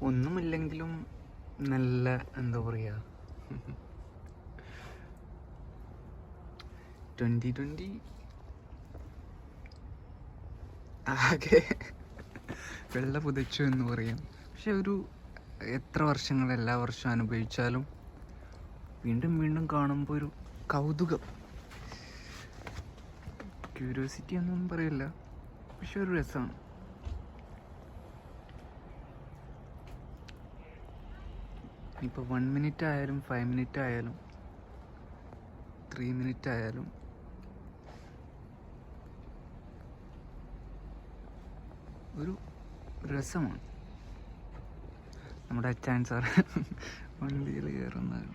ഒന്നുമില്ലെങ്കിലും നല്ല എന്താ പറയുക 2020 ആകെ വെള്ള പുതച്ചു എന്ന് പറയാം. പക്ഷെ ഒരു എത്ര വർഷങ്ങൾ എല്ലാ വർഷവും അനുഭവിച്ചാലും വീണ്ടും വീണ്ടും കാണുമ്പോൾ ഒരു കൗതുകം, ക്യൂരിയോസിറ്റി എന്നൊന്നും പറയില്ല, പക്ഷെ ഒരു രസമാണ്. ഇപ്പോൾ 1 മിനിറ്റ് ആയാലും 5 മിനിറ്റ് ആയാലും 3 മിനിറ്റ് ആയാലും ഒരു രസമാണ്. നമ്മുടെ അച്ചാൻ സാർ വണ്ടിയിൽ കയറുന്നത്